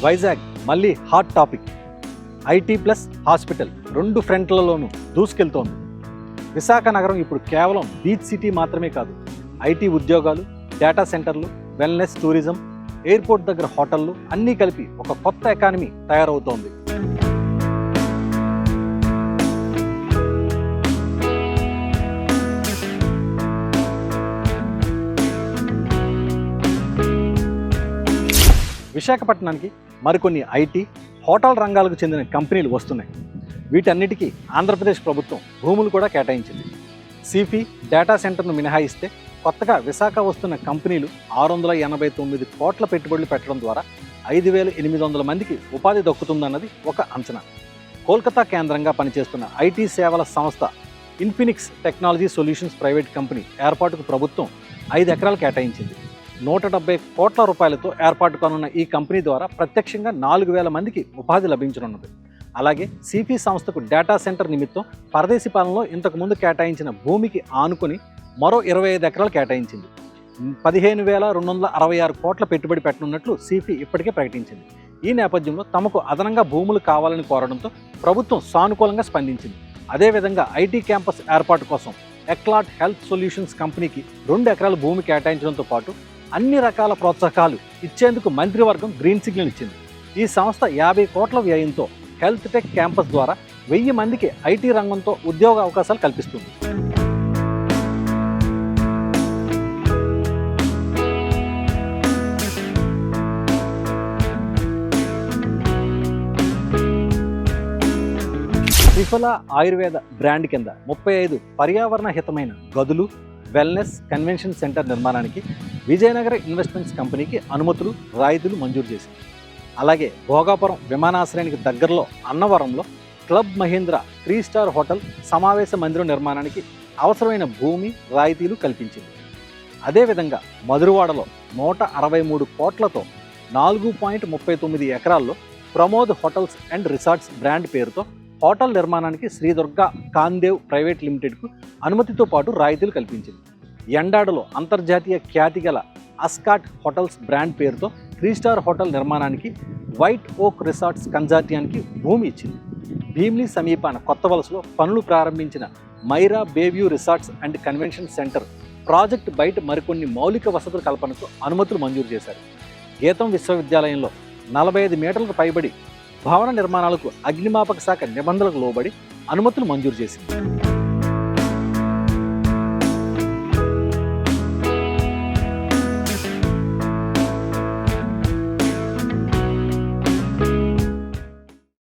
వైజాగ్ మళ్ళీ hot topic. IT plus hospital రెండు ఫ్రంట్లలోనూ దూసుకెళ్తోంది. విశాఖ నగరం ఇప్పుడు కేవలం బీచ్ సిటీ మాత్రమే కాదు, ఐటీ ఉద్యోగాలు, డేటా సెంటర్లు, వెల్నెస్, టూరిజం, ఎయిర్పోర్ట్ దగ్గర హోటళ్లు అన్నీ కలిపి ఒక కొత్త ఎకానమీ తయారవుతోంది. విశాఖపట్నానికి మరికొన్ని ఐటీ, హోటల్ రంగాలకు చెందిన కంపెనీలు వస్తున్నాయి. వీటన్నిటికీ ఆంధ్రప్రదేశ్ ప్రభుత్వం భూములు కూడా కేటాయించింది. సిఫీ డేటా సెంటర్ను మినహాయిస్తే కొత్తగా విశాఖ వస్తున్న కంపెనీలు 689 కోట్ల పెట్టుబడులు పెట్టడం ద్వారా 5,800 మందికి ఉపాధి దక్కుతుందన్నది ఒక అంచనా. కోల్కతా కేంద్రంగా పనిచేస్తున్న ఐటీ సేవల సంస్థ Infinix technology solutions private company ఏర్పాటుకు ప్రభుత్వం 5 ఎకరాలు కేటాయించింది. 170 కోట్ల రూపాయలతో ఏర్పాటు కానున్న ఈ కంపెనీ ద్వారా ప్రత్యక్షంగా 4,000 మందికి ఉపాధి లభించనున్నది. అలాగే సిఫీ సంస్థకు డేటా సెంటర్ నిమిత్తం పరదేశీ పాలనలో ఇంతకుముందు కేటాయించిన భూమికి ఆనుకొని మరో 25 ఎకరాలు కేటాయించింది. 15,266 కోట్ల పెట్టుబడి పెట్టనున్నట్లు సిఫీ ఇప్పటికే ప్రకటించింది. ఈ నేపథ్యంలో తమకు అదనంగా భూములు కావాలని కోరడంతో ప్రభుత్వం సానుకూలంగా స్పందించింది. అదేవిధంగా ఐటీ క్యాంపస్ ఏర్పాటు కోసం ఎక్లాట్ హెల్త్ సొల్యూషన్స్ కంపెనీకి 2 ఎకరాల భూమి కేటాయించడంతో పాటు అన్ని రకాల ప్రోత్సాహకాలు ఇచ్చేందుకు మంత్రివర్గం గ్రీన్ సిగ్నల్ ఇచ్చింది. ఈ సంస్థ 50 కోట్ల వ్యయంతో హెల్త్ టెక్ క్యాంపస్ ద్వారా 1000 మందికి ఐటీ రంగంతో ఉద్యోగ అవకాశాలు కల్పిస్తుంది. త్రిఫల ఆయుర్వేద బ్రాండ్ కింద 35 పర్యావరణ హితమైన గదులు, వెల్నెస్, కన్వెన్షన్ సెంటర్ నిర్మాణానికి విజయనగర ఇన్వెస్ట్మెంట్స్ కంపెనీకి అనుమతులు, రాయితీలు మంజూరు చేసింది. అలాగే భోగాపురం విమానాశ్రయానికి దగ్గరలో అన్నవరంలో క్లబ్ మహీంద్రా 3 స్టార్ హోటల్, సమావేశ మందిరం నిర్మాణానికి అవసరమైన భూమి, రాయితీలు కల్పించింది. అదేవిధంగా మధురవాడలో 163 కోట్లతో 4.39 ఎకరాల్లో Pramod hotels and resorts brand పేరుతో హోటల్ నిర్మాణానికి శ్రీ దుర్గా కాందేవ్ ప్రైవేట్ లిమిటెడ్కు అనుమతితో పాటు రాయితీలు కల్పించింది. ఎండాడలో అంతర్జాతీయ ఖ్యాతి గల అస్కాట్ హోటల్స్ బ్రాండ్ పేరుతో 3 స్టార్ హోటల్ నిర్మాణానికి వైట్ ఓక్ రిసార్ట్స్ కన్సార్టియానికి భూమి ఇచ్చింది. భీమ్లీ సమీపాన కొత్త వలసలో పనులు ప్రారంభించిన Myra Bayview Resorts and Convention Centre project బయట మరికొన్ని మౌలిక వసతుల కల్పనకు అనుమతులు మంజూరు చేశారు. గీతం విశ్వవిద్యాలయంలో 45 మీటర్లకు పైబడి భవన నిర్మాణాలకు అగ్నిమాపక శాఖ నిబంధనలకు లోబడి అనుమతులు మంజూరు చేసింది.